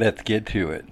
Let's get to it.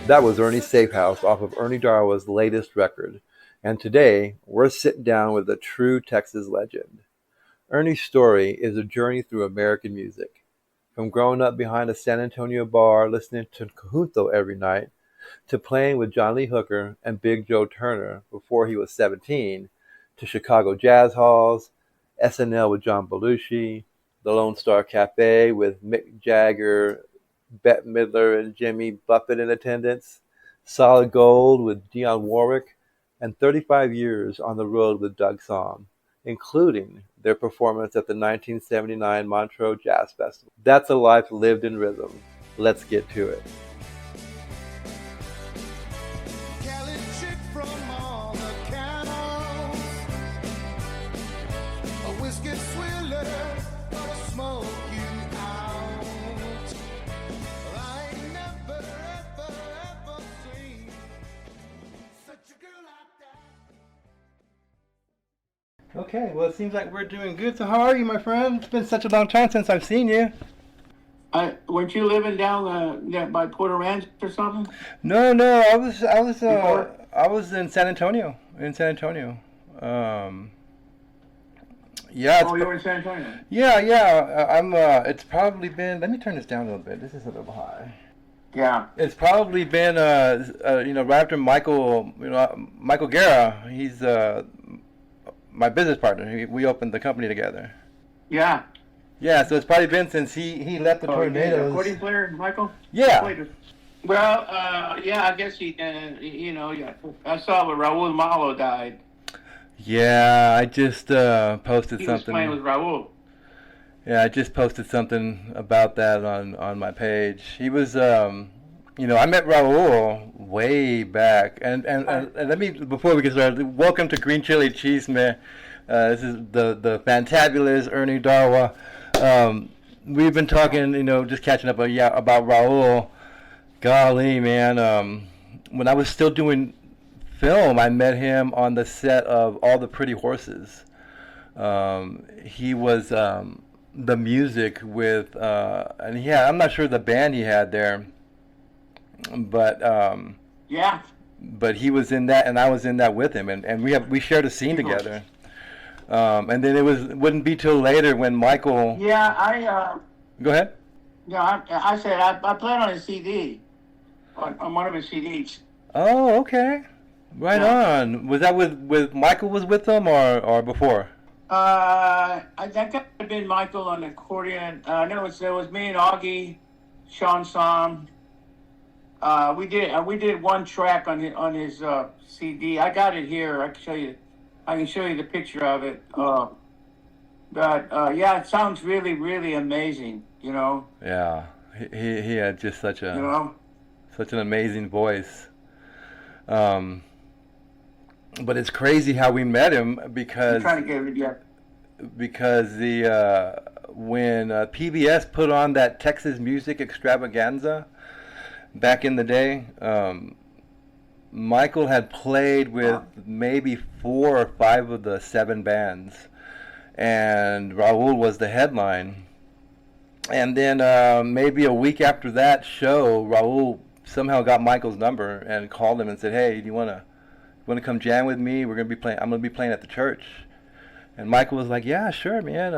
That was Ernie Safehouse off of Ernie Durawa's latest record. And today, we're sitting down with a true Texas legend. Ernie's story is a journey through American music. From growing up behind a San Antonio bar listening to conjunto every night, to playing with John Lee Hooker and Big Joe Turner before he was 17, to Chicago jazz halls, SNL with John Belushi, the Lone Star Café with Mick Jagger, Bette Midler and Jimmy Buffett in attendance, Solid Gold with Dionne Warwick, and 35 years on the road with Doug Sahm, including their performance at the 1979 Montreux Jazz Festival. That's a life lived in rhythm. Let's get to it. Okay, well, it seems like we're doing good. So how are you, my friend? It's been such a long time since I've seen you. Weren't you living down by Porter Ranch or something? No, I was in San Antonio. Yeah. Oh, you were in San Antonio. Yeah. I'm. It's probably been. Let me turn this down a little bit. This is a little high. Yeah. It's probably been. Right after Michael. Michael Guerra. He's my business partner. We opened the company together. Yeah. Yeah, so it's probably been since he left the Tornadoes. Yeah, accordion player, Michael? Yeah. Well, I guess he, I saw when Raul Malo died. Yeah, I just posted something. He was playing with Raul. Yeah, I just posted something about that on my page. He was, I met Raul way back, and let me, before we get started, welcome to Green Chili Cheese, man. This is the fantabulous Ernie Durawa. We've been talking, just catching up about Raul. Golly, man, when I was still doing film, I met him on the set of All the Pretty Horses. He was the music with, and I'm not sure the band he had there, but but he was in that, and I was in that with him, and we shared a scene together. And then it wouldn't be till later when Michael. Yeah, Go ahead. Yeah, I said I played on his CD, on one of his CDs. Oh, okay. Right on. Was that with Michael was with them or before? That could have been Michael on the accordion. No, it was me and Augie, Sean Sam. We did one track on his CD. I got it here. I can show you the picture of it. It sounds really, really amazing. Yeah, he had just such an amazing voice. But it's crazy how we met him because when PBS put on that Texas Music Extravaganza back in the day, Michael had played with maybe 4 or 5 of the 7 bands, and Raul was the headline. And then maybe a week after that show, Raul somehow got Michael's number and called him and said, "Hey, do you want to come jam with me? I'm gonna be playing at the church." And Michael was like, "Yeah, sure, man.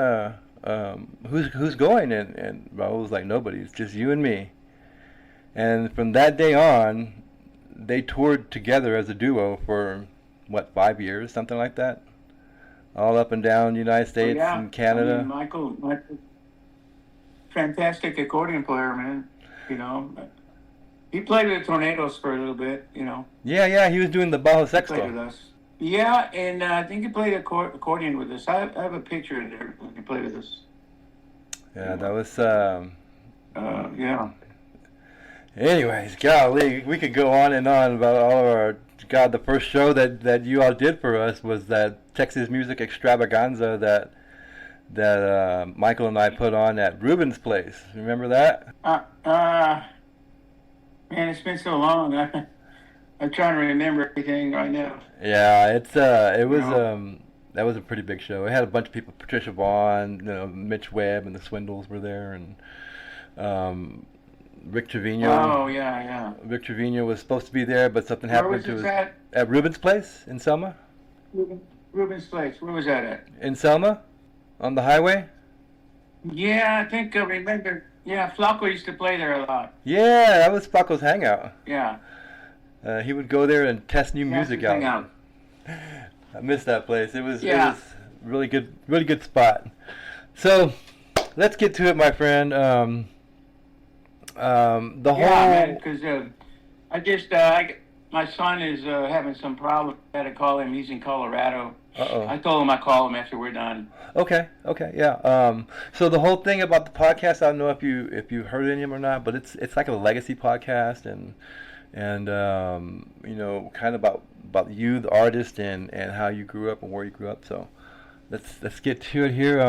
Who's going?" And Raul was like, "Nobody. It's just you and me." And from that day on, they toured together as a duo for 5 years, something like that, all up and down the United States and Canada. Michael, fantastic accordion player, man. He played with the Tornadoes for a little bit. Yeah, he was doing the Bajo Sexto. He played with us. Yeah, and I think he played accordion with us. I have a picture in there when he played with us. Yeah, that was Yeah. Anyways, golly, we could go on and on about all of our. God, the first show that you all did for us was that Texas Music Extravaganza that Michael and I put on at Ruben's place. Remember that? Man, it's been so long. I'm trying to remember everything right now. Yeah, it was No. that was a pretty big show. It had a bunch of people. Patricia Vaughn, Mitch Webb, and the Swindles were there, and Rick Trevino. Oh, yeah, yeah. Rick Trevino was supposed to be there, but something Where happened was to this his at? Ruben's place in Selma. Ruben's place. Where was that at? In Selma, on the highway. Yeah, I think I remember. Yeah, Flacco used to play there a lot. Yeah, that was Paco's hangout. Yeah. He would go there and test new music Hang out. out. I missed that place. It was Yeah. really good spot. So let's get to it, my friend. The whole. Yeah, man, because my son is having some problem. I had to call him. He's in Colorado. Uh-oh. I told him I'd call him after we're done. Okay, yeah. So the whole thing about the podcast, I don't know if you heard any of them or not, but it's like a legacy podcast, and kind of about you, the artist, and how you grew up and where you grew up. So let's get to it here.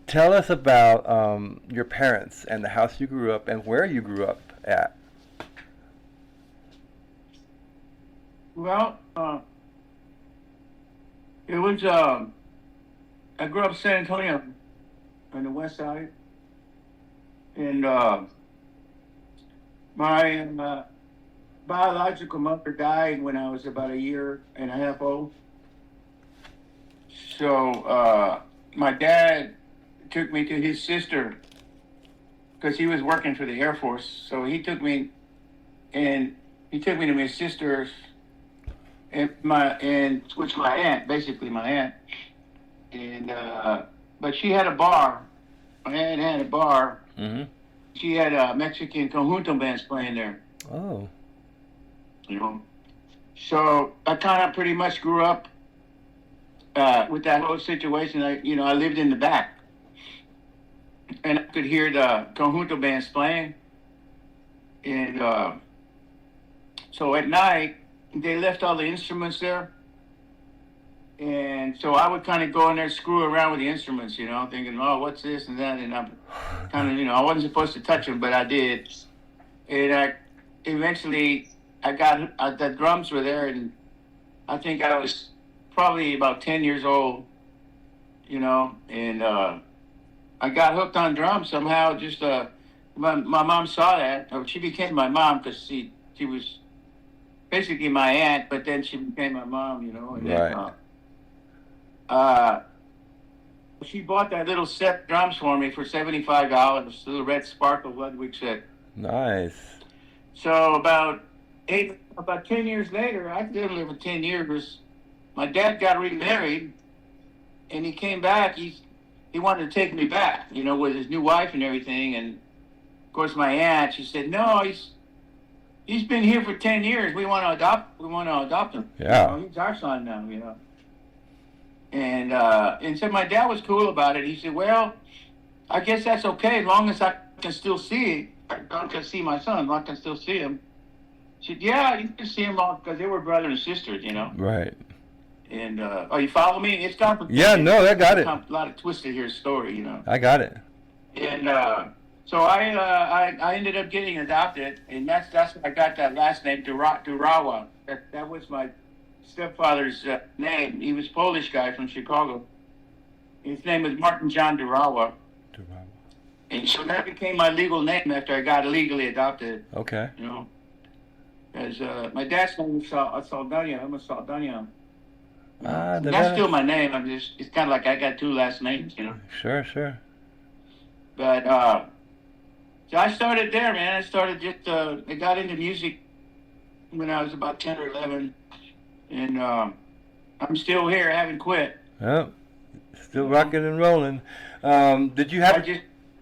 Tell us about your parents and the house you grew up and where you grew up at. Well, it was. I grew up in San Antonio, on the west side, and my biological mother died when I was about a year and a half old. So my dad took me to his sister because he was working for the Air Force. So he took me to my sister's and my aunt, basically my aunt, and but she had a bar. My aunt had a bar. Mm-hmm. She had Mexican conjunto bands playing there. Oh. So I kind of pretty much grew up with that whole situation. I lived in the back, and I could hear the conjunto bands playing, and so at night they left all the instruments there, and so I would kind of go in there, screw around with the instruments, thinking, oh, what's this and that, and I'm kind of, I wasn't supposed to touch them, but I did, and eventually I got the drums were there, and I think I was probably about 10 years old, and I got hooked on drums somehow. Just my mom saw that. She became my mom because she was basically my aunt, but then she became my mom, And Right. Then, she bought that little set of drums for me for $75, little red sparkle Ludwig set. Nice. So about 10 years later, I did live for 10 years. My dad got remarried, and he came back. He wanted to take me back, with his new wife and everything. And of course, my aunt, she said, "No, he's been here for 10 years. We want to adopt him. Yeah. He's our son now, And so my dad was cool about it. He said, "Well, I guess that's okay as long as I can still see. I can see my son. I can still see him." She said, "Yeah, you can see him all because they were brother and sisters, Right. And you follow me? It's complicated. Yeah, no, I got it. A lot of twisted here story, I got it. And so I ended up getting adopted, and that's where I got that last name, Durawa. That was my stepfather's name. He was a Polish guy from Chicago. His name was Martin John Durawa. And so that became my legal name after I got legally adopted. Okay. As my dad's name was Saldana. I'm a Saldana. That's still my name. It's kind of like I got two last names, Sure. But so I started there, man. I got into music when I was about 10 or 11, and I'm still here. I haven't quit. Oh, still rocking and rolling. Did you have a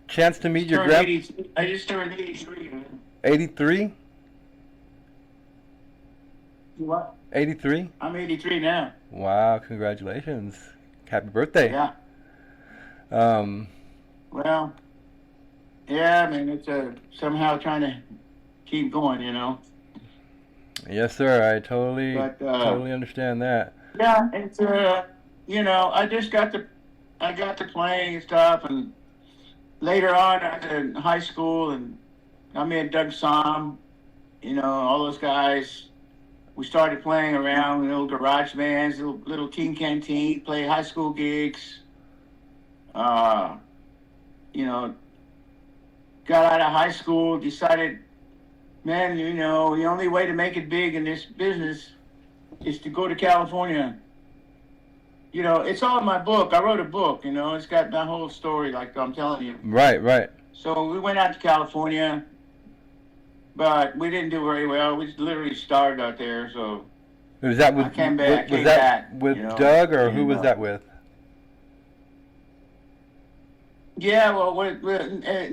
chance to meet your grandpa? I just turned 83, man. 83? What? 83? I'm 83 now. Wow, congratulations. Happy birthday. Yeah. Um, Well, Yeah, man, it's somehow trying to keep going, Yes, sir. I But totally understand that. yeah, it's I got to playing and stuff, and later on, I was in high school, and I met Doug Som, all those guys. We started playing around little garage bands, little teen canteen, play high school gigs. Uh, you know, got out of high school, decided, man, the only way to make it big in this business is to go to California. It's all in my book. I wrote a book, it's got my whole story, like I'm telling you. Right. So we went out to California, but we didn't do very well. We literally starved out there, so Was that with I came back. with Doug, or who was that with? Yeah, well,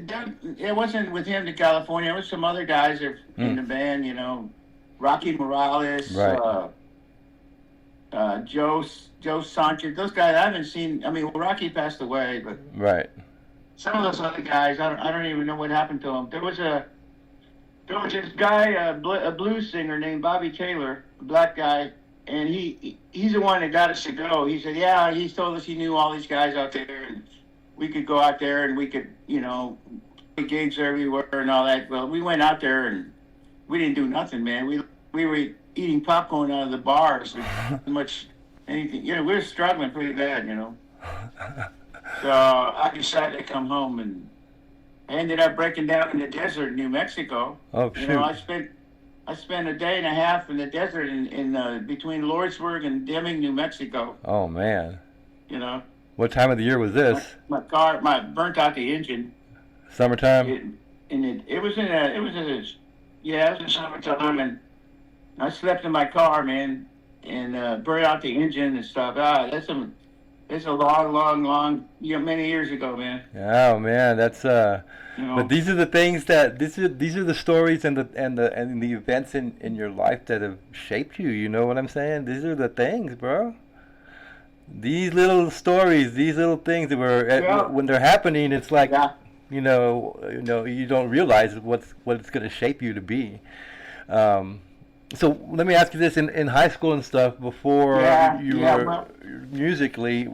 Doug, it wasn't with him to California. It was some other guys that in the band, Rocky Morales, Right. Joe Sanchez. Those guys I haven't seen. I mean, well, Rocky passed away, but Right. some of those other guys, I don't even know what happened to them. There was this guy, a blues singer named Bobby Taylor, a black guy, and he's the one that got us to go. He said, yeah, he told us he knew all these guys out there, and we could go out there and we could, play gigs everywhere and all that. Well, we went out there and we didn't do nothing, man. We were eating popcorn out of the bars, with much anything. We were struggling pretty bad, So I decided to come home, and I ended up breaking down in the desert in New Mexico. Oh, shoot. I spent a day and a half in the desert in between Lordsburg and Deming, New Mexico. Oh, man. What time of the year was this? My car burnt out the engine. Summertime? It was in summertime, and I slept in my car, man, and burned out the engine and stuff. That's a long, many years ago, man. Oh, man, that's But these are the things these are the stories and the events in your life that have shaped you. You know what I'm saying? These are the things, bro. These little stories, these little things that when they're happening, it's like you don't realize what it's going to shape you to be. So let me ask you this: in high school and stuff, before were musically,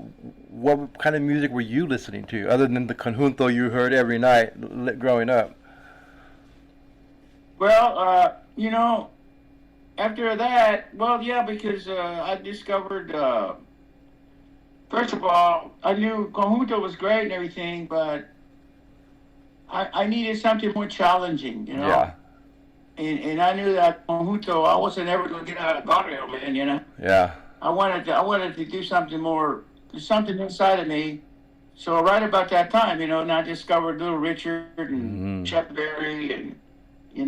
what kind of music were you listening to, other than the conjunto you heard every night growing up? Well, after that, because I discovered. First of all, I knew conjunto was great and everything, but I needed something more challenging, Yeah. And I knew that conjunto, I wasn't ever going to get out of barrio, man, Yeah. I wanted to do something more, something inside of me. So right about that time, and I discovered Little Richard and Chuck Berry and,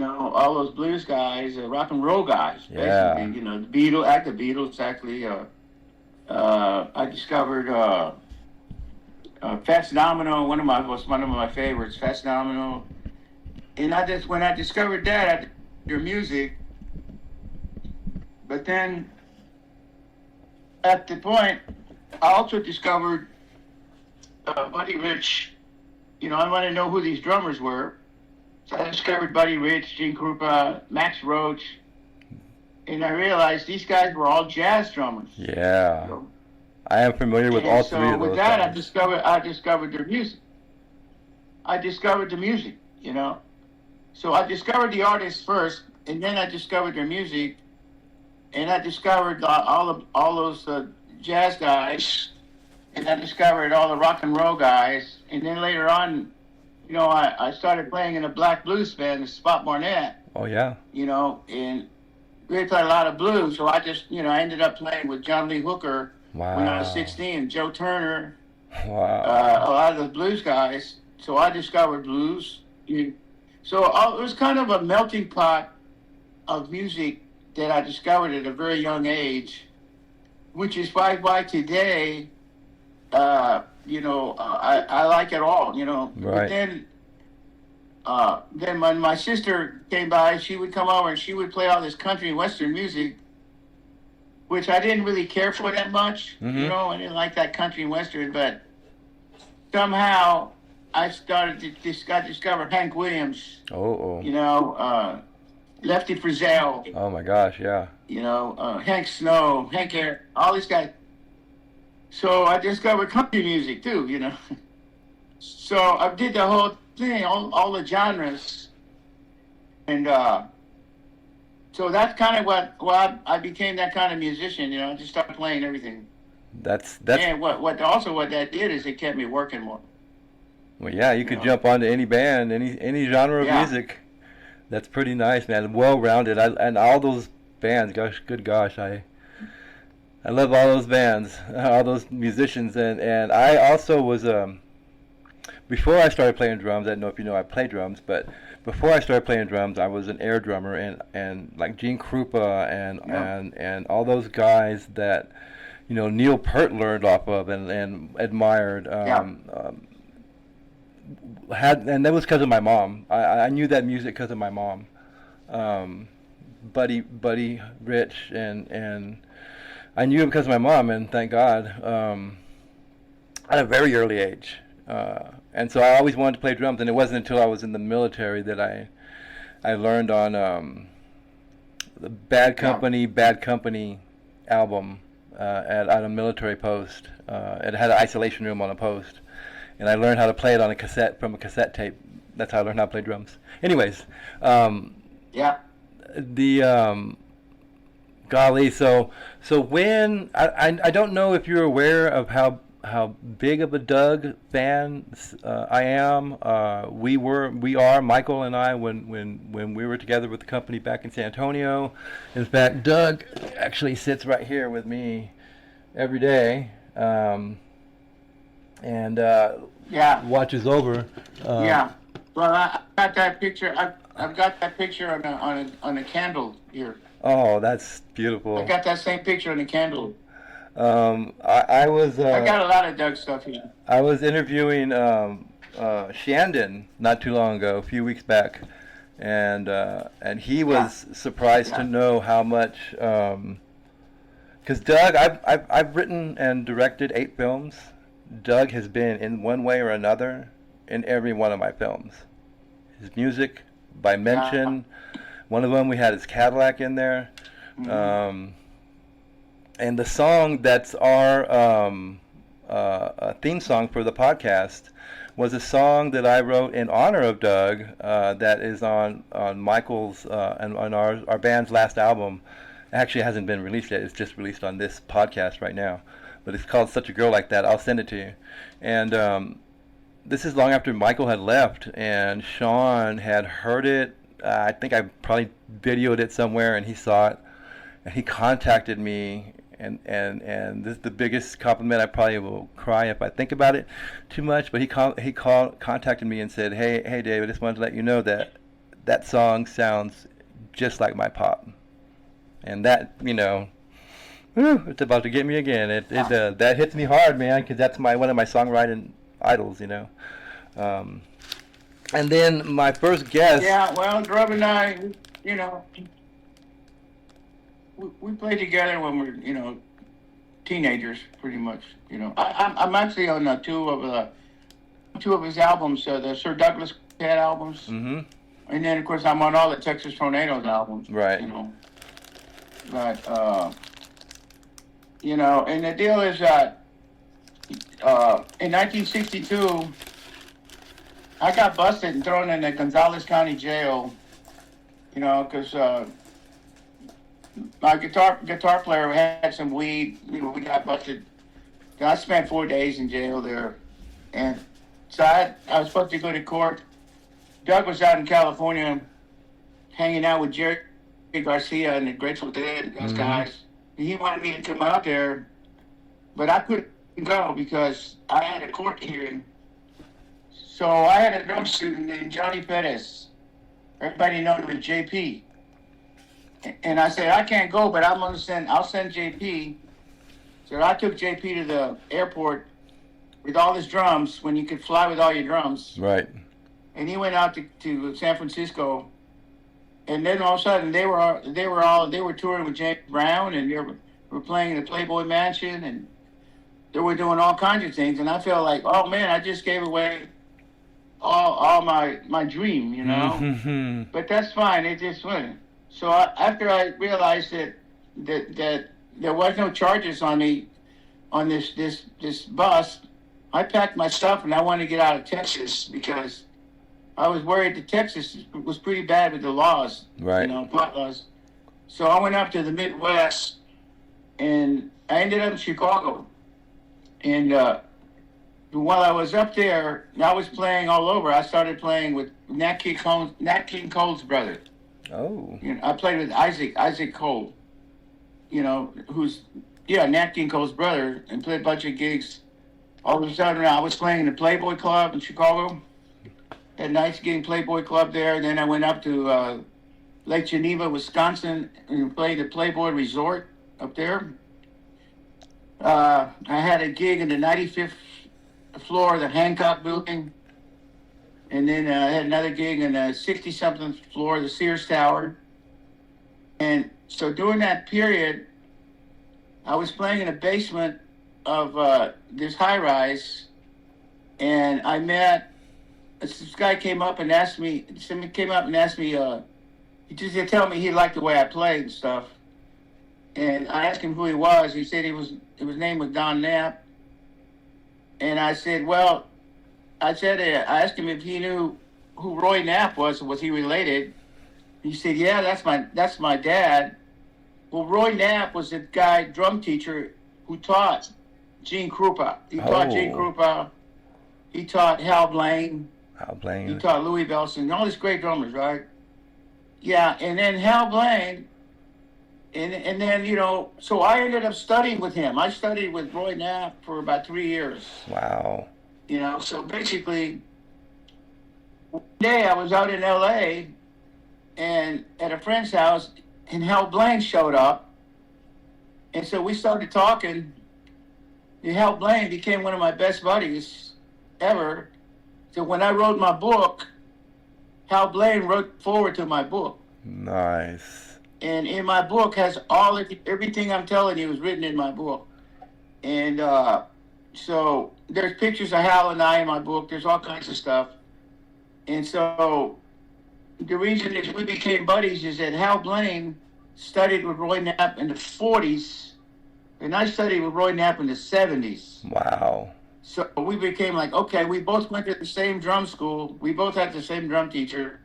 all those blues guys, rock and roll guys, basically, the Beatles, actually. I discovered Fats Domino, one of my favorites, Fats Domino, and when I discovered that, their music, but then at the point, I also discovered Buddy Rich. I wanted to know who these drummers were, so I discovered Buddy Rich, Gene Krupa, Max Roach. And I realized these guys were all jazz drummers. Yeah, I am familiar with all three of those. So with that, guys. I discovered their music. I discovered the music, So I discovered the artists first, and then I discovered their music, and I discovered all those jazz guys, and I discovered all the rock and roll guys, and then later on, I started playing in a black blues band, the Spot Barnett. Oh yeah. And we played a lot of blues, so I just, I ended up playing with John Lee Hooker when I was 16, Joe Turner, a lot of the blues guys. So I discovered blues. So it was kind of a melting pot of music that I discovered at a very young age, which is why today, I like it all, Right. But then when my sister came by, she would come over and she would play all this country and western music, which I didn't really care for that much. Mm-hmm. I didn't like that country and western, but somehow I started to discover Hank Williams. Oh. You know, Lefty Frizzell. Oh my gosh, yeah. You know, Hank Snow, Hank Air, all these guys. So I discovered country music too. You know, so I did the whole thing, all the genres, and so that's kind of what I became, that kind of musician. You know, just started playing everything. That's And what that did is it kept me working more. Well, yeah, you could jump onto any band, any genre of music. That's pretty nice, man. Well-rounded. And all those bands, good gosh, I love all those bands, all those musicians, and I also was before I started playing drums. I don't know if you know I play drums, but before I started playing drums, I was an air drummer, and like Gene Krupa and all those guys that, you know, Neil Peart learned off of and admired. And that was because of my mom. I knew that music because of my mom. Buddy Rich, and I knew it because of my mom, and thank God, at a very early age. And so I always wanted to play drums, and it wasn't until I was in the military that I learned on the Bad Company album at a military post. It had an isolation room on a post. And I learned how to play it on a cassette, from a cassette tape. That's how I learned how to play drums. Anyways, golly, so when I don't know if you're aware of how big of a Doug fan I am. We are Michael and I when we were together with the company back in San Antonio. In fact, Doug actually sits right here with me every day. And watches over. Well, I got that picture. I've got that picture on a candle here. Oh, that's beautiful. I got that same picture on a candle. I was. I got a lot of Doug stuff here. I was interviewing Shandon not too long ago, a few weeks back, and he was surprised to know how much. Because Doug, I've written and directed 8 films. Doug has been, in one way or another, in every one of my films. His music, by mention, one of them we had his Cadillac in there, and the song that's our theme song for the podcast was a song that I wrote in honor of Doug. That is on Michael's and on our band's last album. It actually hasn't been released yet. It's just released on this podcast right now. But it's called Such a Girl Like That. I'll send it to you. And this is long after Michael had left, and Sean had heard it. I think I probably videoed it somewhere, and he saw it. And he contacted me, and this is the biggest compliment. I probably will cry if I think about it too much. But he contacted me and said, Hey Dave, I just wanted to let you know that song sounds just like my pop. And that, you know, it's about to get me again. That hits me hard, man, because that's one of my songwriting idols, you know. And then my first guest. Yeah, well, Rob and I, you know, we played together when we were, you know, teenagers, pretty much. You know, I'm actually on two of his albums, the Sir Douglas Cat albums, and then of course I'm on all the Texas Tornadoes albums, right? You know, but. You know, and the deal is that in 1962, I got busted and thrown in the Gonzales County Jail. You know, because my guitar player had some weed. You know, we got busted. I spent 4 days in jail there, and so I was supposed to go to court. Doug was out in California, hanging out with Jerry Garcia and the Grateful Dead, those guys. He wanted me to come out there, but I couldn't go because I had a court hearing. So I had a drum student named Johnny Perez. Everybody knows him as JP. And I said, I can't go, but I'll send JP. So I took JP to the airport with all his drums, when you could fly with all your drums. Right. And he went out to San Francisco. And then all of a sudden they were touring with James Brown, and they were playing in the Playboy Mansion, and they were doing all kinds of things. And I felt like, oh man, I just gave away all my dream, you know. Mm-hmm. But that's fine. It just went. So after I realized that there was no charges on me on this bus, I packed my stuff and I wanted to get out of Texas because I was worried that Texas was pretty bad with the laws, Right. you know, pot laws. So I went up to the Midwest and I ended up in Chicago. And while I was up there, I was playing all over. I started playing with Nat King Cole's brother. Oh. You know, I played with Isaac Cole. You know, Nat King Cole's brother, and played a bunch of gigs. All of a sudden, I was playing in the Playboy Club in Chicago. Had a nice gig in Playboy Club there. And then I went up to Lake Geneva, Wisconsin, and played the Playboy Resort up there. I had a gig in the 95th floor of the Hancock Building. And then I had another gig in the 60-something floor of the Sears Tower. And so during that period, I was playing in the basement of this high-rise, and I met, this guy came up and asked me, he just told me he liked the way I played and stuff. And I asked him who he was. He said his name was Don Knapp. And I said, I asked him if he knew who Roy Knapp was he related. He said, yeah, that's my dad. Well, Roy Knapp was the guy, drum teacher, who taught Gene Krupa. He taught Gene Krupa. He taught Hal Blaine. He taught Louis Bellson. All these great drummers, right? Yeah, and then Hal Blaine, and then, you know, so I ended up studying with him. I studied with Roy Knapp for about 3 years. Wow. You know, so basically, one day I was out in L.A. and at a friend's house, and Hal Blaine showed up. And so we started talking. And Hal Blaine became one of my best buddies ever. So when I wrote my book, Hal Blaine wrote forward to my book. Nice. And in my book has everything I'm telling you is written in my book. And so there's pictures of Hal and I in my book. There's all kinds of stuff. And so the reason is we became buddies is that Hal Blaine studied with Roy Knapp in the 40s, and I studied with Roy Knapp in the 70s. Wow. So we became like, okay, we both went to the same drum school. We both had the same drum teacher.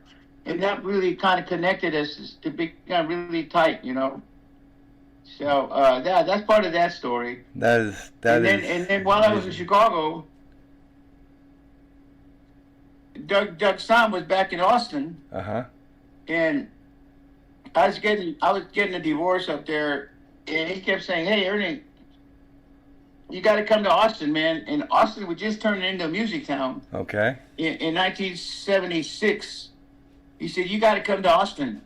And that really kind of connected us to become really tight, you know. So that's part of that story. And then while I was in Chicago, Doug Sam was back in Austin. Uh-huh. And I was getting a divorce up there, and he kept saying, "Hey, Ernie, you got to come to Austin, man." And Austin was just turning into a music town. Okay. In 1976, he said, "You got to come to Austin."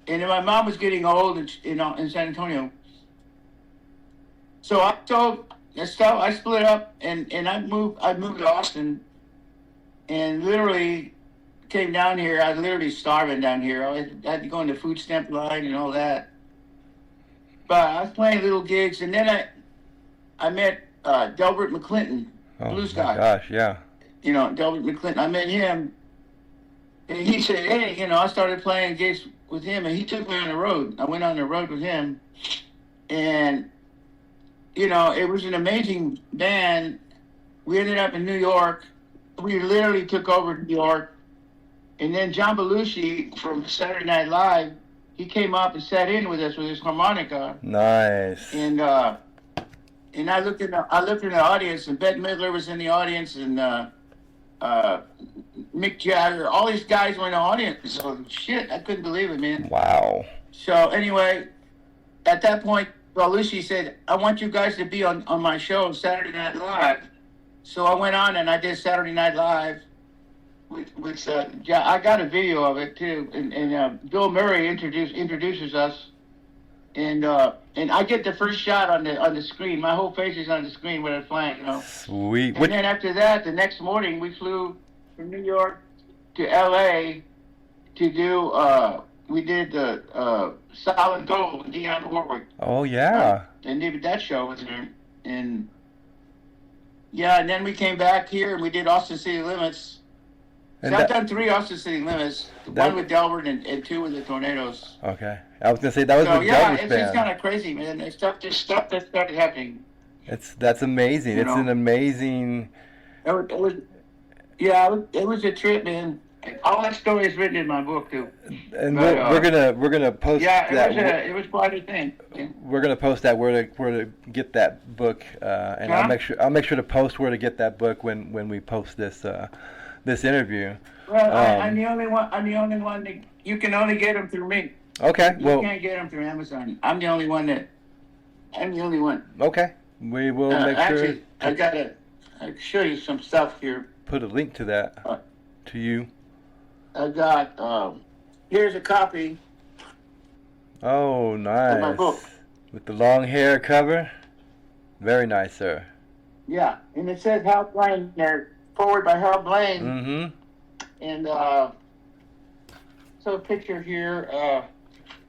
And then my mom was getting old in San Antonio, so I split up and I moved to Austin, and literally came down here. I was literally starving down here. I had to go on the food stamp line and all that. But I was playing little gigs, and then I met Delbert McClinton, blues guy. Oh my gosh, yeah. You know, Delbert McClinton. I met him, and he said, "Hey, you know," I started playing gigs with him, and he took me on the road. I went on the road with him, and you know, it was an amazing band. We ended up in New York. We literally took over New York. And then John Belushi from Saturday Night Live, he came up and sat in with us with his harmonica. Nice. And I looked in the audience, and Bette Midler was in the audience, and Mick Jagger, all these guys were in the audience. So shit, I couldn't believe it, man. Wow. So anyway, at that point, Belushi said, "I want you guys to be on my show, Saturday Night Live." So I went on and I did Saturday Night Live. I got a video of it too, and Bill Murray introduces us, and I get the first shot on the screen. My whole face is on the screen when I'm flying, you know. Sweet. And then after that, the next morning we flew from New York to L.A. to do. We did the Solid Gold with Dionne Warwick. Oh yeah. And did that show with her, and yeah, and then we came back here and we did Austin City Limits. And So I've done 3 Austin City Limits. that- 1 with Delbert and 2 with the Tornadoes. Okay. I was gonna say that was So the yeah, Delbert it's just band. kind of crazy, man. It's stuff that started happening. That's amazing. You It's know. an amazing. It was a trip, man. All that story is written in my book too. And But, we're gonna post Yeah, that. it was quite a thing. Yeah. We're gonna post that where to get that book, and Huh? I'll make sure to post where to get that book when we post this this interview. Well, I'm the only one. I'm the only one that you can only get them through me. Okay. You Well. can't get them through Amazon. I'm the only one. Okay. We will make sure Actually, I can show you some stuff here. put a link to that to you. I got here's a copy Oh, of nice. my book. With the long hair cover. Very nice, sir. Yeah, and it says Hal Blaine there, forward by Hal Blaine, Mm-hmm. and so a picture here.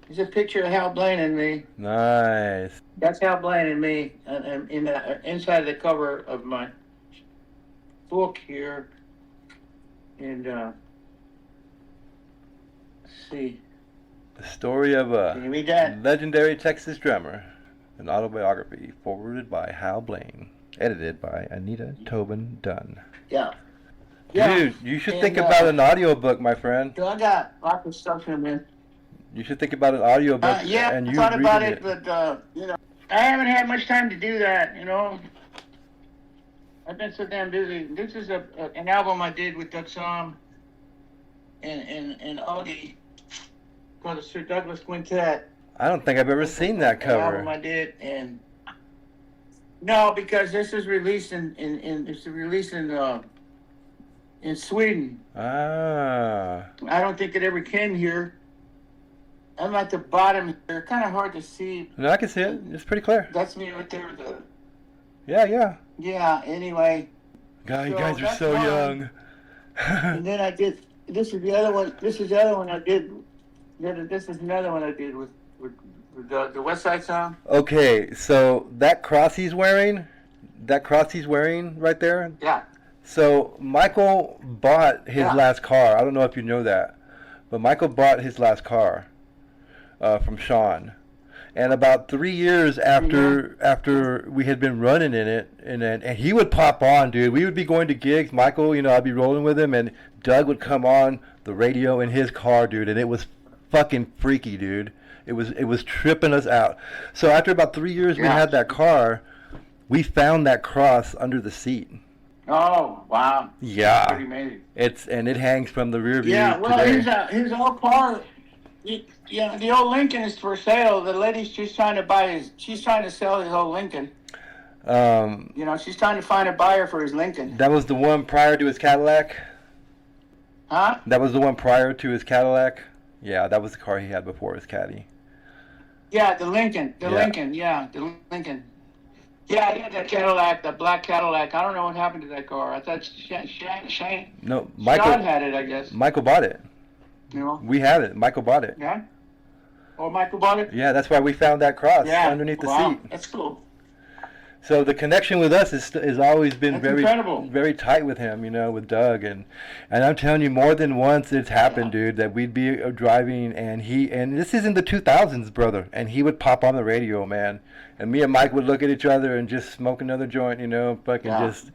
There's a picture of Hal Blaine and me. Nice. That's Hal Blaine and me, and in the inside the cover of my book here, and let's see. The story of Can you read that? legendary Texas drummer. An autobiography forwarded by Hal Blaine. Edited by Anita Tobin Dunn. Yeah. Yeah. Dude, you should And, think about an audiobook, my friend. So I got lots of stuff in there. You should think about an audiobook Yeah, and I you thought about reading it, but I haven't had much time to do that. I've been so damn busy. This is an album I did with Doug Somm and Augie called the Sir Douglas Quintet. I don't think I've ever seen that An album cover. I did, and no, because this is released in Sweden. Ah. I don't think it ever came here. I'm at the bottom here. Kind of hard to see. No, I can see it. It's pretty clear. That's me right there. Yeah. Yeah. Anyway, God, you So guys are that's so one. young. and then I did. This is the other one. This is the other one I did. This is another one I did with the West Side Song. Okay, so that cross he's wearing right there. Yeah. So Michael bought his Yeah. last car. I don't know if you know that, but Michael bought his last car from Sean, and about 3 years after we had been running in it, and he would pop on, dude. We would be going to gigs. Michael, I'd be rolling with him, and Doug would come on the radio in his car, dude, and it was fucking freaky, dude. It was tripping us out. So after about 3 years we Yeah. had that car, we found that cross under the seat. Oh wow. Yeah. Pretty amazing. It hangs from the rear view Yeah. Well, today. his old car. Yeah, the old Lincoln is for sale. The lady she's trying to sell his old Lincoln. She's trying to find a buyer for his Lincoln. That was the one prior to his Cadillac? Huh? That was the one prior to his Cadillac? Yeah, that was the car he had before his Caddy. Yeah, the Lincoln. The Yeah. Lincoln. Yeah, the Lincoln. Yeah, he had that Cadillac, that black Cadillac. I don't know what happened to that car. I thought Shane No, Sean Michael had it, I guess. Michael bought it. We have it. Michael bought it. Yeah? Oh, Michael bought it? Yeah, that's why we found that cross Yeah. underneath the Wow, seat. that's cool. So the connection with us is always been That's very incredible. very tight with him, with Doug, and I'm telling you, more than once it's happened, dude, that we'd be driving and this is in the 2000s, brother, and he would pop on the radio, man, and me and Mike would look at each other and just smoke another joint, fucking Yeah. just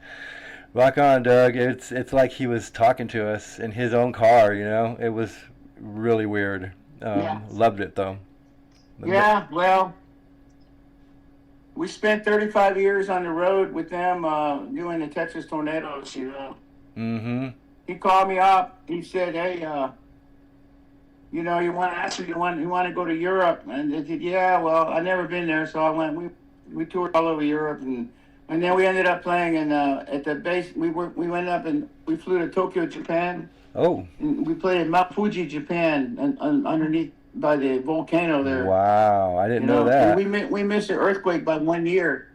rock on, Doug. It's like he was talking to us in his own car, It was really weird. Yeah. Loved it though. Yeah, well, we spent 35 years on the road with them doing the Texas Tornadoes, Mm-hmm. He called me up. He said, "Hey, you want to go to Europe?" And I said, "Yeah, well, I've never been there, so I went. We toured all over Europe, and then we ended up playing at the base. We went up and we flew to Tokyo, Japan. Oh. And we played at Mount Fuji, Japan, and underneath by the volcano there. Wow, I didn't know that. And we missed the earthquake by 1 year.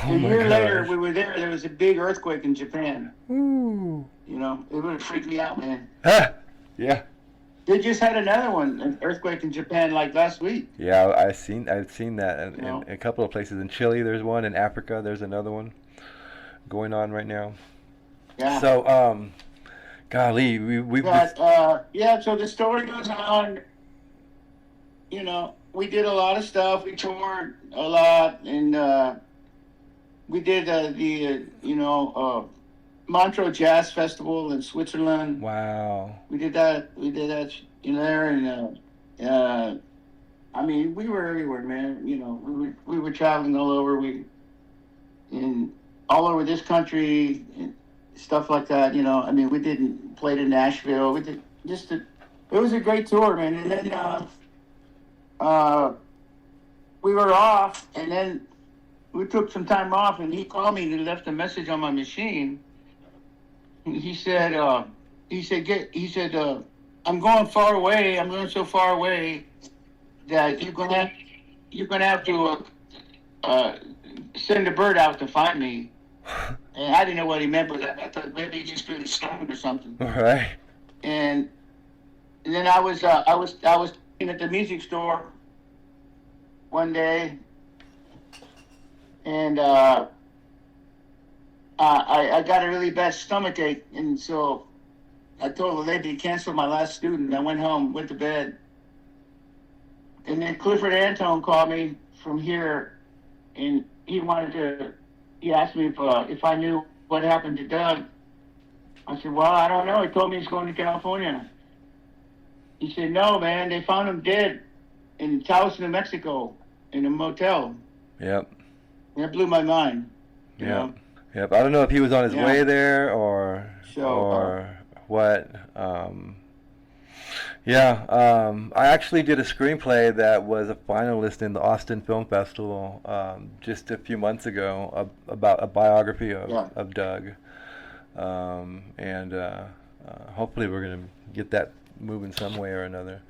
Oh A my year later, gosh. we were there. There was a big earthquake in Japan. Ooh. It would have freaked me out, man. Ah, yeah. They just had another one, an earthquake in Japan, like last week. Yeah, I've seen that in No. a couple of places. In Chile, there's one. In Africa, there's another one going on right now. Yeah. So, Golly, we've just. But yeah, so the story goes on. You know, we did a lot of stuff. We toured a lot, and we did Montreux Jazz Festival in Switzerland. Wow. We did that. We did that in there, and I mean, we were everywhere, man. You know, we were traveling all over. All over this country and stuff like that. You know, I mean, we didn't play to Nashville. We did it was a great tour, man. And then we were off, and then we took some time off, and he called me and he left a message on my machine. He said, I'm going far away. I'm going so far away that you're gonna have to send a bird out to find me. And I didn't know what he meant by that. I thought maybe he just really stoned or something. All right. And then I was at the music store one day, and I got a really bad stomach ache, and so I told the lady to cancel my last student. I went home, went to bed, and then Clifford Antone called me from here, and he asked me if I knew what happened to Doug. I said, well, I don't know. He told me he's going to California. He said, no, man, they found him dead in Taos, New Mexico, in a motel. Yep. That blew my mind. You know? Yep. I don't know if he was on his way there or what. I actually did a screenplay that was a finalist in the Austin Film Festival just a few months ago about a biography of Doug. Hopefully we're going to get that moving some way or another.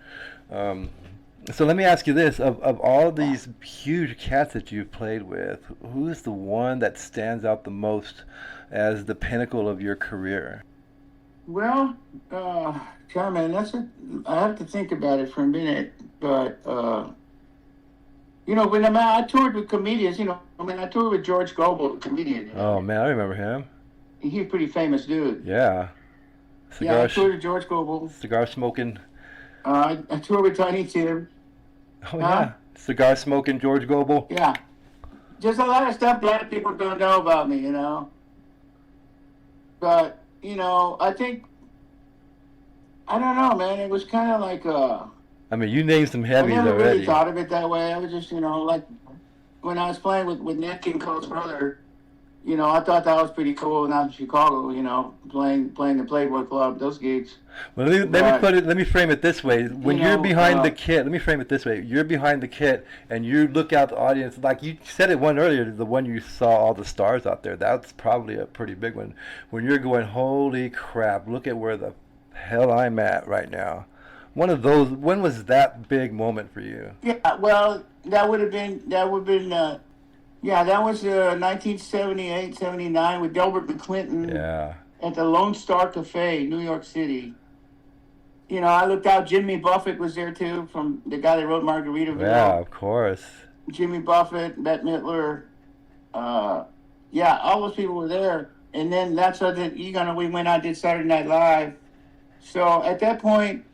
So let me ask you this. Of all these huge cats that you've played with, who's the one that stands out the most as the pinnacle of your career? Well, man, I have to think about it for a minute. But, when I toured with comedians, I toured with George Gobel, the comedian. Oh, man, I remember him. He's a pretty famous dude. Yeah. I toured with George Gobel. Cigar smoking. I toured with Tiny Tim. Oh, yeah. Cigar smoking George Gobel. Yeah. Just a lot of stuff black people don't know about me, But, I think, I don't know, man. It was kind of like I mean, you named some heavies already. I never really thought of it that way. I was just, like, when I was playing with Nat King Cole's brother, I thought that was pretty cool. And out in Chicago, playing the Playboy Club, those gigs. Well, let me frame it this way. When you're behind the kit, let me frame it this way. You're behind the kit, and you look out the audience. Like you said it one earlier, the one you saw all the stars out there. That's probably a pretty big one. When you're going, holy crap! Look at where the hell I'm at right now. One of those. When was that big moment for you? Yeah, well, that would have been. That was 1978, 79 with Delbert McClinton. Yeah. At the Lone Star Café, New York City. I looked out. Jimmy Buffett was there too, from the guy that wrote Margaritaville. Yeah, of course. Jimmy Buffett, Bette Midler. All those people were there. And then that's how we went out, did Saturday Night Live. So at that point,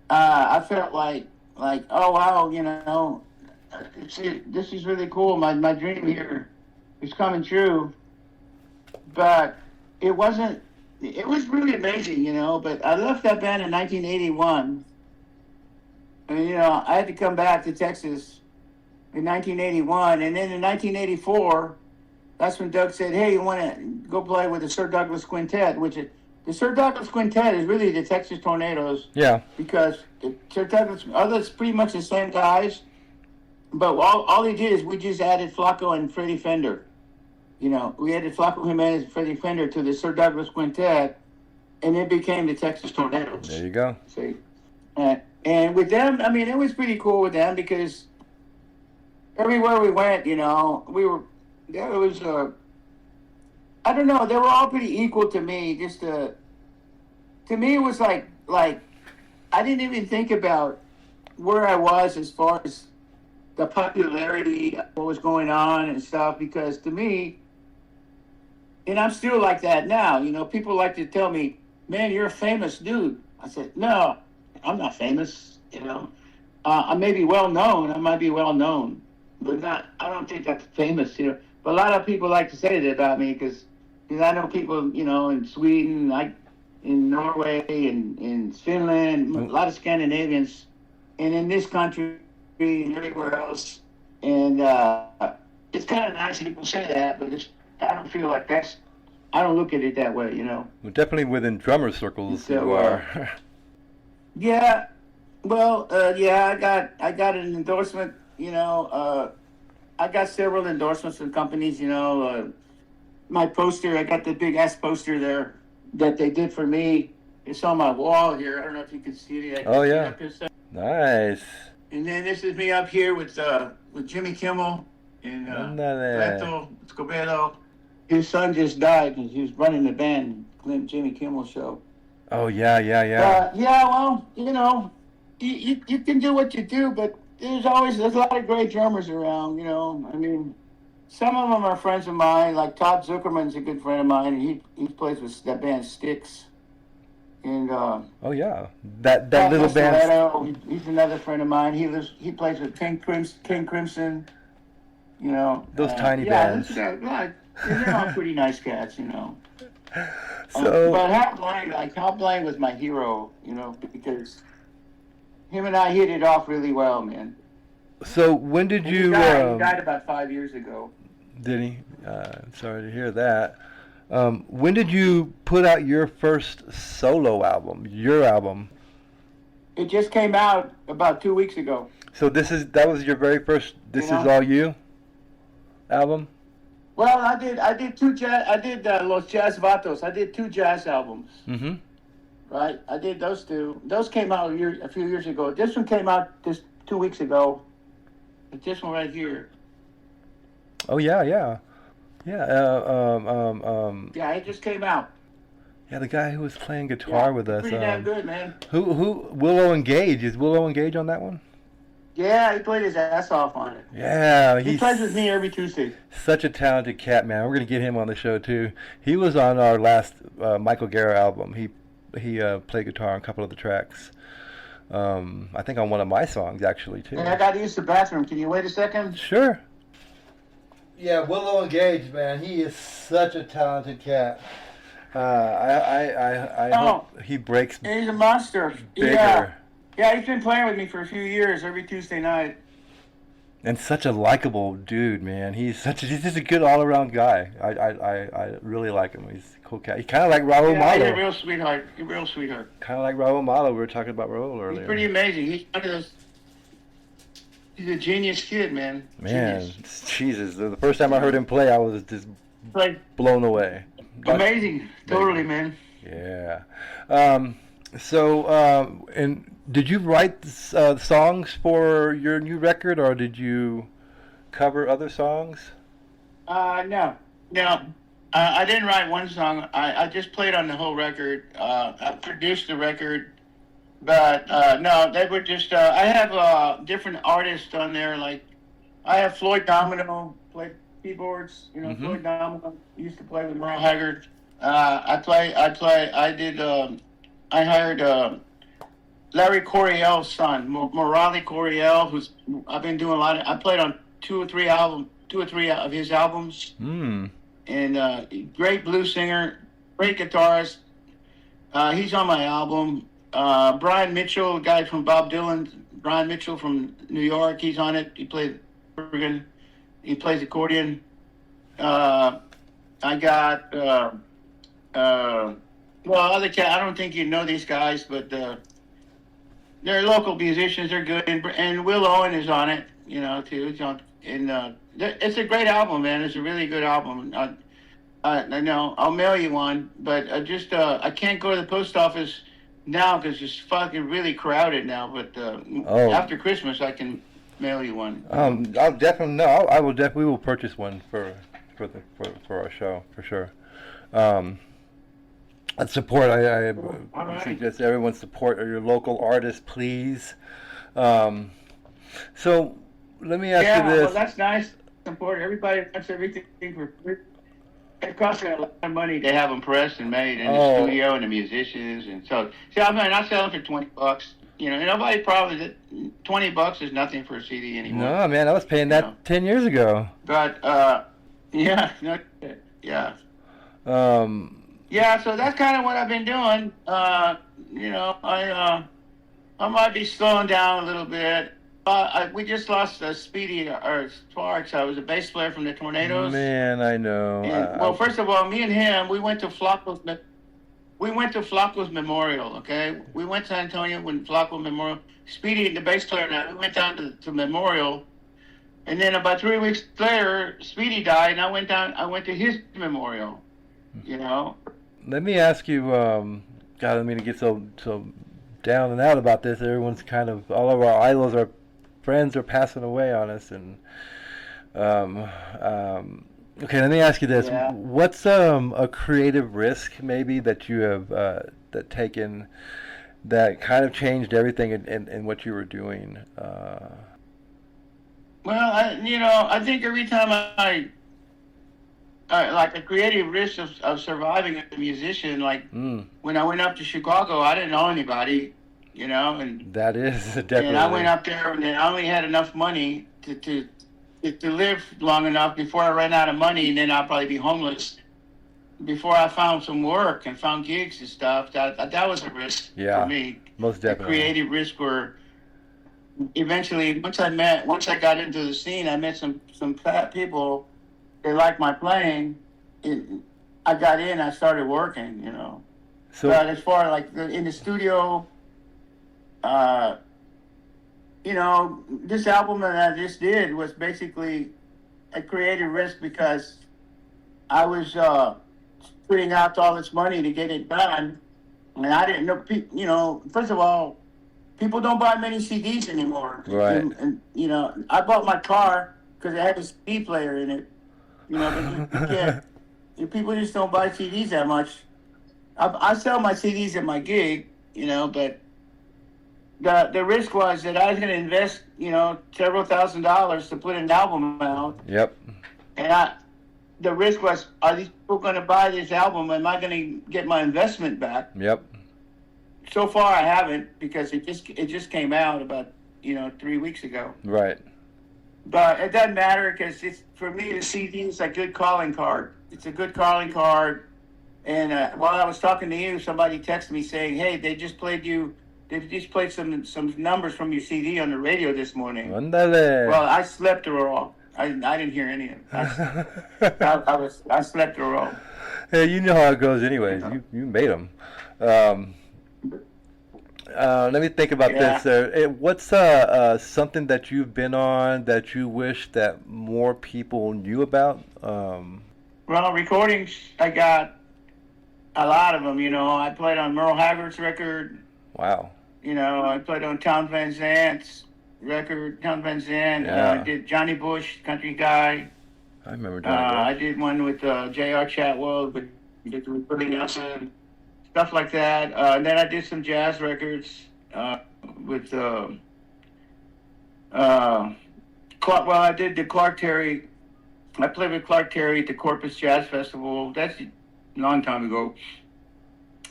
I felt like, oh wow, this is really cool. My dream here is coming true. But it was really amazing, but I left that band in 1981. And, I had to come back to Texas in 1981. And then in 1984, that's when Doug said, hey, you want to go play with the Sir Douglas Quintet, the Sir Douglas Quintet is really the Texas Tornadoes. Yeah. Because the Sir Douglas, others pretty much the same guys. But all he did is we just added Flacco and Freddie Fender. We added Flacco Jimenez and Freddie Fender to the Sir Douglas Quintet, and it became the Texas Tornadoes. There you go. See? And with them, it was pretty cool with them because everywhere we went, I don't know, they were all pretty equal to me. To me, it was like I didn't even think about where I was as far as the popularity, what was going on and stuff, because to me, and I'm still like that now, people like to tell me, man, you're a famous dude. I said, no, I'm not famous, you know. I may be well known. I might be well known, but not. I don't think that's famous, you know. But a lot of people like to say that about me because I know people, you know, in Sweden, in Norway, and in Finland, a lot of Scandinavians, and in this country and everywhere else. And it's kind of nice people say that, but I don't feel like that's. I don't look at it that way, you know. Well, definitely within drummer circles, So, you are. Yeah, well, yeah, I got an endorsement, you know. I got several endorsements from companies, you know. My poster, I got the big S poster there that they did for me. It's on my wall here. I don't know if you can see it. Oh, yeah. Nice. And then this is me up here with Jimmy Kimmel and Beto Escobedo. His son just died because he was running the band, Jimmy Kimmel Show. Oh, yeah. Yeah, well, you know, you can do what you do, but there's a lot of great drummers around, you know. I mean, some of them are friends of mine, like Todd Zuckerman's a good friend of mine, and he plays with that band Styx. And oh yeah, that little band. He's another friend of mine. He plays with King Crimson. You know, those tiny bands. They're all pretty nice cats, you know. So, but Hal Blaine was my hero, you know, because him and I hit it off really well, man. So when did you? He died about 5 years ago. Did he? Sorry to hear that. When did you put out your first solo album? Your album? It just came out about 2 weeks ago. So that was your very first. This is all you album. Well, I did Los Jazz Vatos. I did 2 jazz albums. Mm-hmm. Right, I did those 2. Those came out a few years ago. This one came out just 2 weeks ago. It's this one right here. Oh yeah. Yeah, it just came out. Yeah, the guy who was playing guitar with us. Pretty damn good, man. Who? Willow and Gage. Is Willow and Gage on that one? Yeah, he played his ass off on it. Yeah, he plays with me every Tuesday. Such a talented cat, man. We're gonna get him on the show too. He was on our last Michael Guerra album. He played guitar on a couple of the tracks. I think on one of my songs actually too. Hey, I got to use the bathroom. Can you wait a second? Sure. Yeah, Willow and Gage, man. He is such a talented cat. I hope he breaks. He's a monster. Bigger. Yeah, he's been playing with me for a few years every Tuesday night. And such a likable dude, man. He's just a good all-around guy. I really like him. He's a cool cat. He's kind of like Raul Malo. He's a real sweetheart. Kind of like Raul Malo. We were talking about Raul earlier. He's pretty amazing. He's one of those. He's a genius kid, man. Jesus. The first time I heard him play, I was just blown away. Amazing. Totally, man. Yeah. And did you write songs for your new record, or did you cover other songs? No. I didn't write one song. I just played on the whole record. I produced the record, but no, they were just. I have different artists on there. Like I have Floyd Domino play keyboards. You know, Mm-hmm. Floyd Domino used to play with Merle Haggard. I hired Larry Coryell's son, Morale Coryell, I've been doing a lot I played on two or three of his albums. Mm. And great blues singer, great guitarist. He's on my album. Brian Mitchell, a guy from Bob Dylan, Brian Mitchell from New York, he's on it. He plays organ. He plays accordion. I got other cat. I don't think you know these guys, but they're local musicians. They're good, and Will Owen is on it, you know, too. It's a great album, man. It's a really good album. I know I'll mail you one, but I can't go to the post office now because it's fucking really crowded now. But after Christmas, I can mail you one. I'll definitely I will definitely. We will purchase one for our show for sure. Support. I suggest everyone support your local artists, please. So let me ask you this. Well, that's nice. Support everybody. Wants everything for free. it costs me a lot of money to have them pressed and made in the studio and the musicians, and so see, I mean, I sell them for $20. You know, nobody probably $20 is nothing for a CD anymore. No, man, I was paying that 10 years ago. But yeah, no, yeah. Yeah, so that's kind of what I've been doing. You know, I might be slowing down a little bit. We just lost Speedy or Sparks. I was a bass player from the Tornadoes. Man, I know. And, well, first of all, me and him, we went to Flacco's Memorial. Okay, we went to San Antonio when Flacco Memorial. Speedy, the bass player, and I, we went down to Memorial, and then about 3 weeks later, Speedy died, and I went to his memorial. You know. Let me ask you. God, I don't mean to get so down and out about this. Everyone's kind of, all of our idols, our friends are passing away on us, and okay, let me ask you this: what's a creative risk maybe that you have that taken that kind of changed everything in what you were doing? Well, I think every time I like a creative risk of surviving as a musician, like when I went up to Chicago, I didn't know anybody, you know, and that is definitely. And I went up there and I only had enough money to live long enough before I ran out of money, and then I'll probably be homeless before I found some work and found gigs and stuff. That was a risk for me. Most definitely. A creative risk where eventually, once I got into the scene, I met some people. They liked my playing. I got in. I started working. You know. So, but as far as like in the studio, you know, this album that I just did was basically a creative risk because I was putting out all this money to get it done, and I didn't know. You know, first of all, people don't buy many CDs anymore. Right. And you know, I bought my car because it had a CD player in it. You know, but you can't. People just don't buy CDs that much. I sell my CDs at my gig, you know, but the risk was that I was going to invest, you know, several $1,000s to put an album out. Yep. And the risk was, are these people going to buy this album? Am I going to get my investment back? Yep. So far, I haven't, because it just came out about 3 weeks ago. Right. But it doesn't matter, because for me, the CD is a good calling card. It's a good calling card. And while I was talking to you, somebody texted me saying, "Hey, they just played some numbers from your CD on the radio this morning." Andale. Well, I slept through it all. I didn't hear any of it. I slept through it all. Hey, you know how it goes, anyways. You made them. Let me think about this. What's something that you've been on that you wish that more people knew about? Well, recordings, I got a lot of them. I played on Merle Haggard's record. Wow. I played on Tom Van Zant's record. Tom Van Zant. I did Johnny Bush, country guy. I remember Johnny Bush. I did one with J.R. Chatwell, with Willie Nelson, stuff like that. And then I did some jazz records with Clark. Well, I did the Clark Terry. I played with Clark Terry at the Corpus Jazz Festival. That's a long time ago.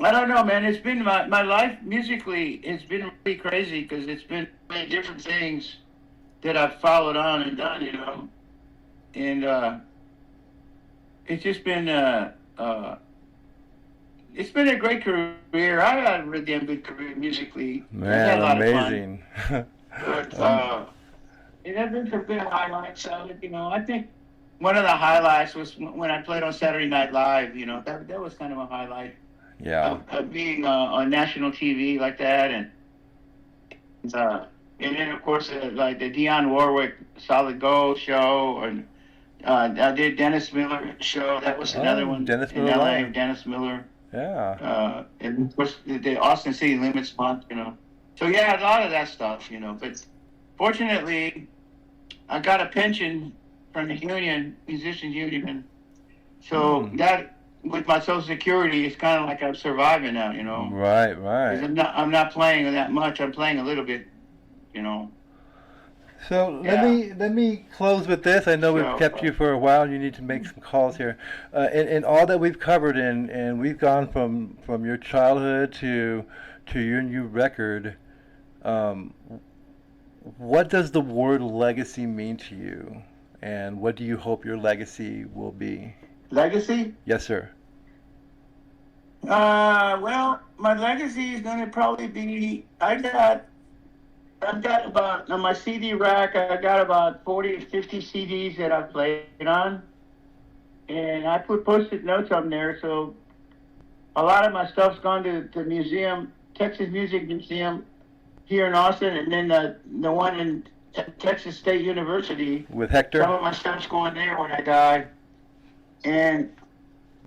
I don't know, man. It's been my life musically. It's been really crazy because it's been many different things that I've followed on and done, and it's just been it's been a great career. I had a really damn good career musically. Man, amazing. But it has been some good highlights of it. I think one of the highlights was when I played on Saturday Night Live. That was kind of a highlight. Yeah. Of being on national TV like that, and then of course like the Dionne Warwick Solid Gold show, and I did Dennis Miller show. That was another one Dennis in Miller LA. Live. Dennis Miller. Yeah. And of course the Austin City Limits month. So yeah, a lot of that stuff. But fortunately, I got a pension from the union, musicians union, so that. With my Social Security, it's kind of like I'm surviving now, Right. 'Cause I'm not playing that much. I'm playing a little bit, So Yeah. let me close with this. I know we've So, kept you for a while. You need to make some calls here. In all that we've covered, and we've gone from your childhood to your new record. Um, what does the word legacy mean to you, and what do you hope your legacy will be? legacy? Yes, sir. Well, my legacy is going to probably be I've got about, on my CD rack, I got about 40 to 50 CDs that I've played on. And I put post-it notes on there, so a lot of my stuff's gone to the museum, Texas Music Museum here in Austin, and then the one in Texas State University. With Some Hector? of my stuff's going there when I die. And,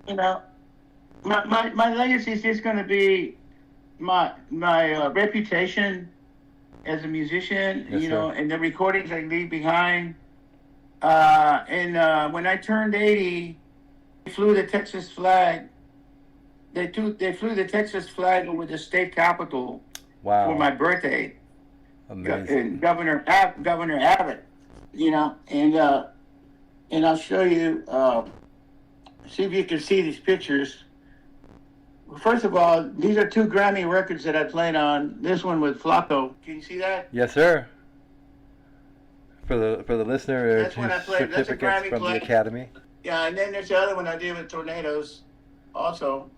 you know, my legacy is just going to be my reputation as a musician, Yes, you know, sir. and the recordings I leave behind. And when I turned 80, they flew the Texas flag. They flew the Texas flag over the state capitol for my Wow. birthday. Amazing. Governor Abbott, you know, and I'll show you. See if you can see these pictures. First of all, these are two Grammy records that I played on. This one with Flacco. Can you see that? Yes, sir. For the listener, That's when I played. That's a certificates Grammy from the play. Academy. Yeah, and then there's the other one I did with Tornadoes. Also,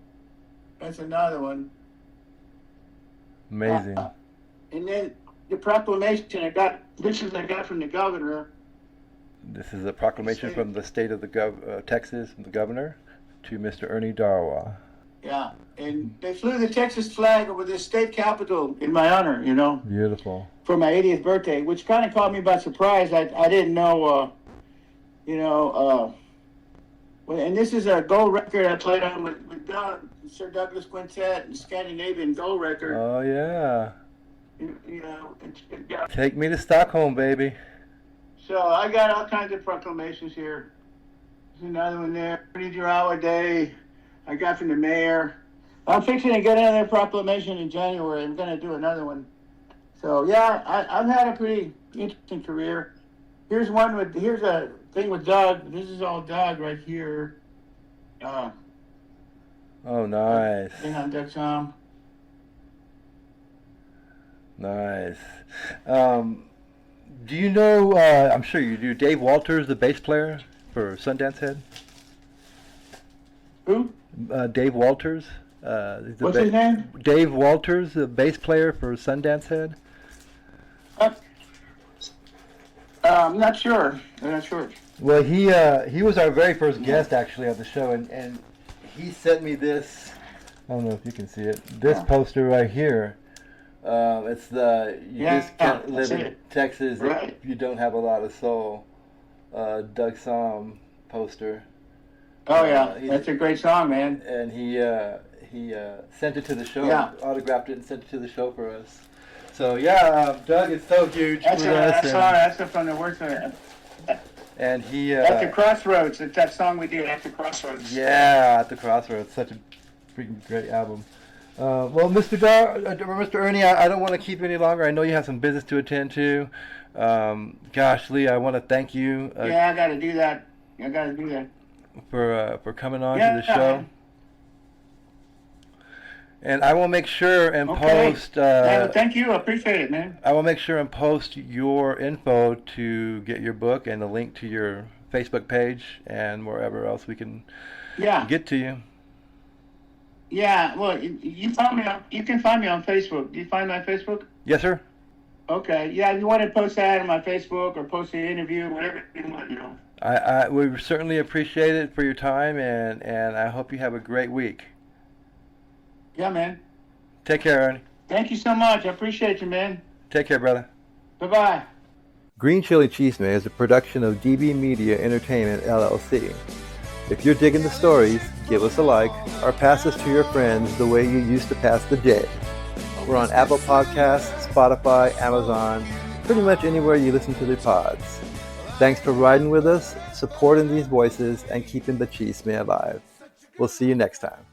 that's another one. Amazing. And then the proclamation I got. This is I got from the governor. This is a proclamation from the state of Texas, from the governor, to Mr. Ernie Durawa. Yeah, and they flew the Texas flag over the state capitol in my honor. You know, Beautiful. for my 80th birthday, which kind of caught me by surprise. I didn't know. And this is a gold record I played on with Sir Douglas Quintet and Scandinavian gold record. Oh yeah. You know, yeah. Take me to Stockholm, baby. So I got all kinds of proclamations here. There's another one there. Ernie Durawa Day. I got from the mayor. I'm fixing to get another proclamation in January. I'm going to do another one. So yeah, I've had a pretty interesting career. Here's a thing with Doug. This is all Doug right here. Oh, nice. Thing on Doug's song. Nice. Do you know, I'm sure you do, Dave Walters, the bass player for Sundance Head? Who? Dave Walters. He's the What's his name? Dave Walters, the bass player for Sundance Head. I'm not sure. I'm not sure. Well, he was our very first guest actually on the show, and he sent me this. I don't know if you can see it. This poster right here. It's the you just can't live in Texas if you don't have a lot of soul. Doug Somm poster. Oh yeah, that's a great song, man. And he sent it to the show, autographed it and sent it to the show for us. So yeah, Doug is so huge That's with us. that's from the works of it. And he At the Crossroads. It's that song we did at the Crossroads. Yeah, at the Crossroads. Such a freaking great album. Well, Mr. Ernie, I don't want to keep you any longer. I know you have some business to attend to. Gosh, Lee, I want to thank you. Yeah, I got to do that. For coming on to the show. And I will make sure and post. Thank you. I appreciate it, man. I will make sure and post your info to get your book and a link to your Facebook page and wherever else we can get to you. Yeah, well, you can find me on Facebook. Do you find my Facebook? Yes, sir. Okay. Yeah, if you want to post that on my Facebook or post the interview, whatever you want, you know. We certainly appreciate it for your time, and I hope you have a great week. Yeah, man. Take care, Ernie. Thank you so much. I appreciate you, man. Take care, brother. Bye-bye. Green Chili Chisme is a production of DB Media Entertainment, LLC. If you're digging the stories, give us a like, or pass us to your friends the way you used to pass the J. We're on Apple Podcasts, Spotify, Amazon, pretty much anywhere you listen to the pods. Thanks for riding with us, supporting these voices, and keeping the chisme alive. We'll see you next time.